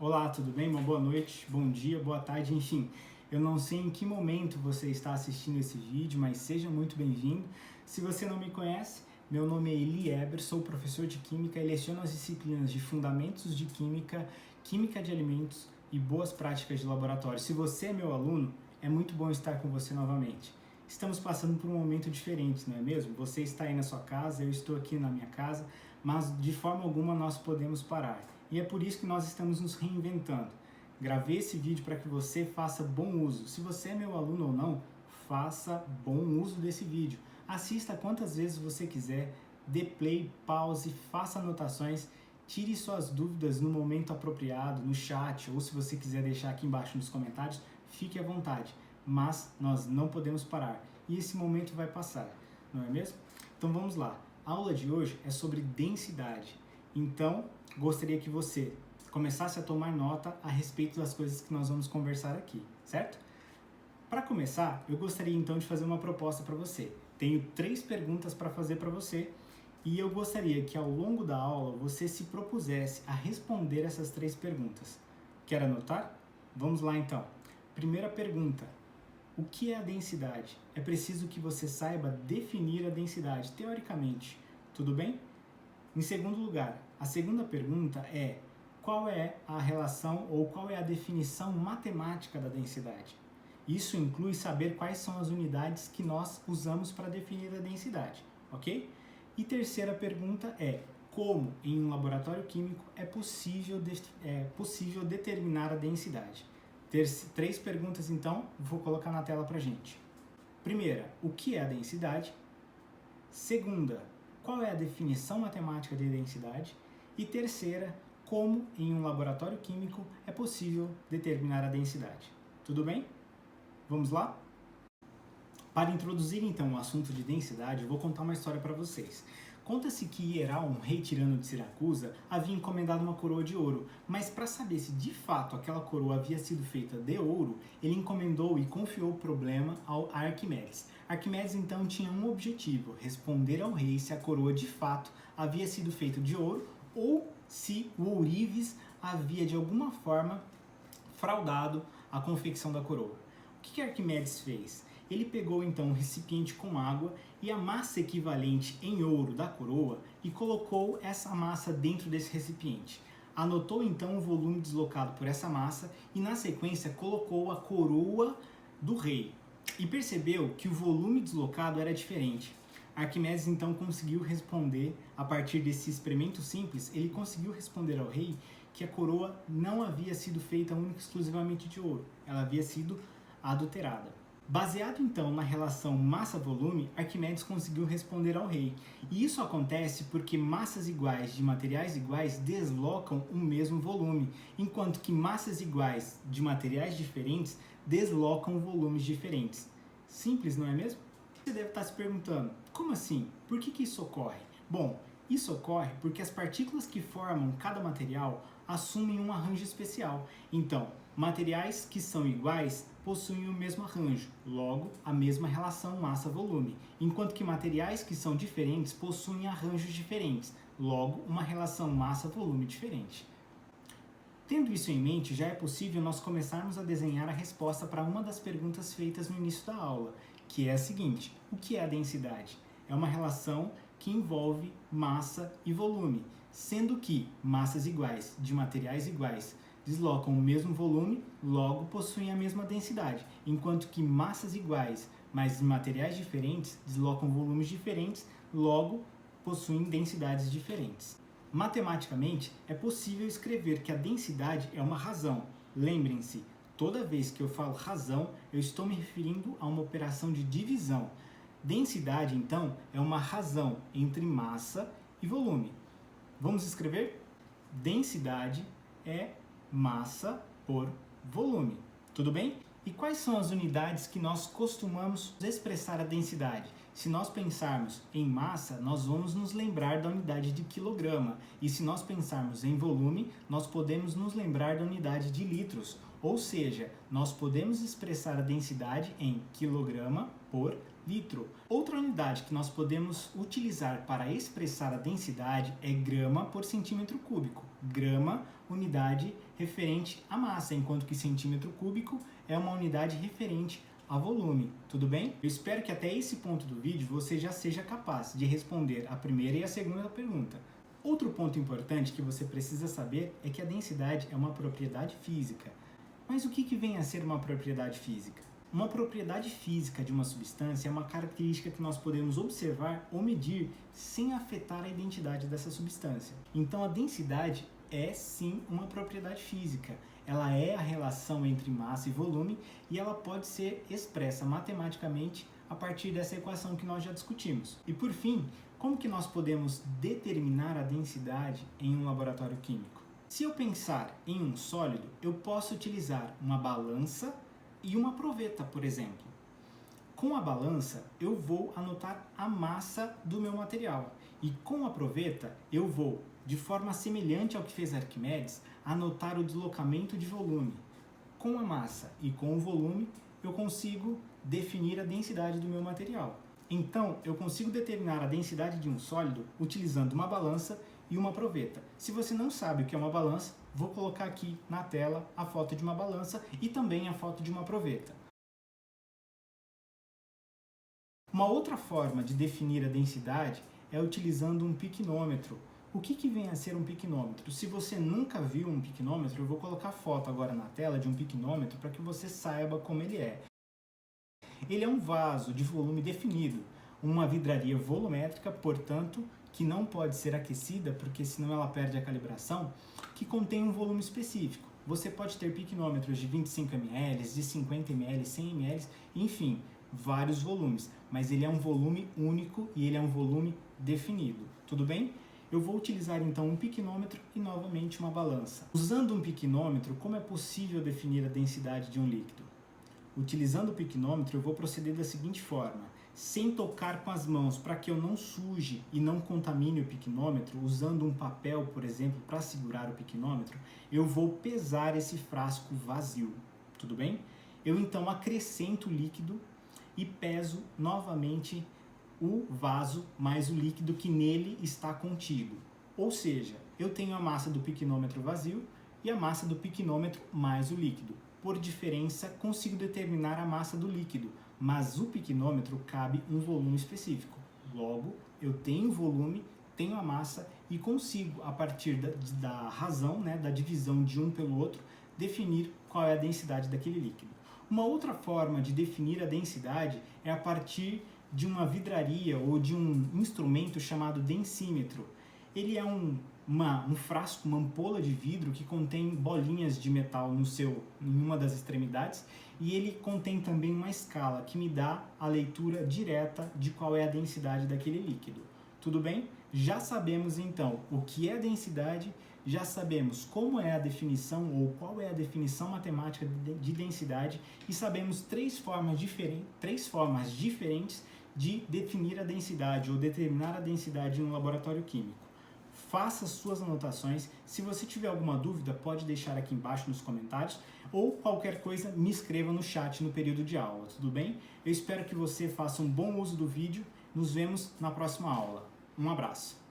Olá, tudo bem? Uma boa noite, bom dia, boa tarde, enfim. Eu não sei em que momento você está assistindo esse vídeo, mas seja muito bem-vindo. Se você não me conhece, meu nome é Eli Eber, sou professor de Química e leciono as disciplinas de Fundamentos de Química, Química de Alimentos e Boas Práticas de Laboratório. Se você é meu aluno, é muito bom estar com você novamente. Estamos passando por um momento diferente, não é mesmo? Você está aí na sua casa, eu estou aqui na minha casa, mas de forma alguma nós podemos parar. E é por isso que nós estamos nos reinventando. Gravei esse vídeo para que você faça bom uso. Se você é meu aluno ou não, faça bom uso desse vídeo. Assista quantas vezes você quiser, dê play, pause, faça anotações, tire suas dúvidas no momento apropriado, no chat, ou se você quiser deixar aqui embaixo nos comentários, fique à vontade. Mas nós não podemos parar e esse momento vai passar, não é mesmo? Então vamos lá. A aula de hoje é sobre densidade. Então, gostaria que você começasse a tomar nota a respeito das coisas que nós vamos conversar aqui, certo? Para começar, eu gostaria então de fazer uma proposta para você. Tenho 3 perguntas para fazer para você e eu gostaria que ao longo da aula você se propusesse a responder essas 3 perguntas. Quer anotar? Vamos lá então. Primeira pergunta: o que é a densidade? É preciso que você saiba definir a densidade, teoricamente. Tudo bem? Em segundo lugar, a segunda pergunta é: qual é a relação ou qual é a definição matemática da densidade? Isso inclui saber quais são as unidades que nós usamos para definir a densidade, ok? E terceira pergunta é: como em um laboratório químico é possível determinar a densidade? 3 perguntas então, vou colocar na tela para gente. Primeira, o que é a densidade? Segunda, qual é a definição matemática de densidade? E terceira, como em um laboratório químico é possível determinar a densidade. Tudo bem? Vamos lá? Para introduzir então o assunto de densidade, eu vou contar uma história para vocês. Conta-se que Hieral, um rei tirano de Siracusa, havia encomendado uma coroa de ouro, mas para saber se de fato aquela coroa havia sido feita de ouro, ele encomendou e confiou o problema a Arquimedes. Arquimedes então tinha um objetivo: responder ao rei se a coroa de fato havia sido feita de ouro ou se o ourives havia de alguma forma fraudado a confecção da coroa. O que Arquimedes fez? Ele pegou então um recipiente com água e a massa equivalente em ouro da coroa e colocou essa massa dentro desse recipiente. Anotou então o volume deslocado por essa massa e na sequência colocou a coroa do rei e percebeu que o volume deslocado era diferente. Arquimedes então conseguiu responder, a partir desse experimento simples, ele conseguiu responder ao rei que a coroa não havia sido feita única e exclusivamente de ouro, ela havia sido adulterada. Baseado então na relação massa-volume, Arquimedes conseguiu responder ao rei. E isso acontece porque massas iguais de materiais iguais deslocam o mesmo volume, enquanto que massas iguais de materiais diferentes deslocam volumes diferentes. Simples, não é mesmo? Você deve estar se perguntando, como assim? Por que isso ocorre? Bom, isso ocorre porque as partículas que formam cada material assumem um arranjo especial. Então, materiais que são iguais possuem o mesmo arranjo, logo, a mesma relação massa-volume, enquanto que materiais que são diferentes possuem arranjos diferentes, logo, uma relação massa-volume diferente. Tendo isso em mente, já é possível nós começarmos a desenhar a resposta para uma das perguntas feitas no início da aula, que é a seguinte: o que é a densidade? É uma relação que envolve massa e volume, sendo que massas iguais de materiais iguais deslocam o mesmo volume, logo possuem a mesma densidade, enquanto que massas iguais, mas de materiais diferentes, deslocam volumes diferentes, logo possuem densidades diferentes. Matematicamente, é possível escrever que a densidade é uma razão. Lembrem-se, toda vez que eu falo razão, eu estou me referindo a uma operação de divisão. Densidade, então, é uma razão entre massa e volume. Vamos escrever? Densidade é massa por volume. Tudo bem? E quais são as unidades que nós costumamos expressar a densidade? Se nós pensarmos em massa, nós vamos nos lembrar da unidade de quilograma. E se nós pensarmos em volume, nós podemos nos lembrar da unidade de litros. Ou seja, nós podemos expressar a densidade em quilograma por litro. Outra unidade que nós podemos utilizar para expressar a densidade é grama por centímetro cúbico. Grama, unidade referente à massa, enquanto que centímetro cúbico é uma unidade referente a volume, tudo bem? Eu espero que até esse ponto do vídeo você já seja capaz de responder a primeira e a segunda pergunta. Outro ponto importante que você precisa saber é que a densidade é uma propriedade física. Mas o que vem a ser uma propriedade física? Uma propriedade física de uma substância é uma característica que nós podemos observar ou medir sem afetar a identidade dessa substância. Então a densidade é sim uma propriedade física. Ela é a relação entre massa e volume e ela pode ser expressa matematicamente a partir dessa equação que nós já discutimos. E por fim, como que nós podemos determinar a densidade em um laboratório químico? Se eu pensar em um sólido, eu posso utilizar uma balança e uma proveta, por exemplo. Com a balança, eu vou anotar a massa do meu material. E com a proveta, eu vou, de forma semelhante ao que fez Arquimedes, anotar o deslocamento de volume. Com a massa e com o volume, eu consigo definir a densidade do meu material. Então, eu consigo determinar a densidade de um sólido utilizando uma balança e uma proveta. Se você não sabe o que é uma balança, vou colocar aqui na tela a foto de uma balança e também a foto de uma proveta. Uma outra forma de definir a densidade é utilizando um piquinômetro. O que vem a ser um piquinômetro? Se você nunca viu um piquinômetro, eu vou colocar foto agora na tela de um piquinômetro para que você saiba como ele é. Ele é um vaso de volume definido, uma vidraria volumétrica, portanto, que não pode ser aquecida, porque senão ela perde a calibração, que contém um volume específico. Você pode ter piquinômetros de 25 ml, de 50 ml, 100 ml, enfim, vários volumes, mas ele é um volume único e ele é um volume definido, tudo bem? Eu vou utilizar então um piquinômetro e novamente uma balança. Usando um piquinômetro, como é possível definir a densidade de um líquido? Utilizando o piquinômetro, eu vou proceder da seguinte forma: sem tocar com as mãos, para que eu não suje e não contamine o piquinômetro, usando um papel, por exemplo, para segurar o piquinômetro, eu vou pesar esse frasco vazio, tudo bem? Eu então acrescento o líquido e peso novamente o vaso mais o líquido que nele está contido. Ou seja, eu tenho a massa do piquinômetro vazio e a massa do piquinômetro mais o líquido. Por diferença, consigo determinar a massa do líquido, mas o piquinômetro cabe um volume específico. Logo, eu tenho o volume, tenho a massa e consigo, a partir da razão, da divisão de um pelo outro, definir qual é a densidade daquele líquido. Uma outra forma de definir a densidade é a partir de uma vidraria ou de um instrumento chamado densímetro. Ele é um frasco, uma ampola de vidro que contém bolinhas de metal em uma das extremidades e ele contém também uma escala que me dá a leitura direta de qual é a densidade daquele líquido. Tudo bem? Já sabemos então o que é densidade, já sabemos como é a definição ou qual é a definição matemática de densidade e sabemos três formas diferentes de definir a densidade ou determinar a densidade em um laboratório químico. Faça suas anotações. Se você tiver alguma dúvida, pode deixar aqui embaixo nos comentários ou qualquer coisa me escreva no chat no período de aula, tudo bem? Eu espero que você faça um bom uso do vídeo. Nos vemos na próxima aula. Um abraço.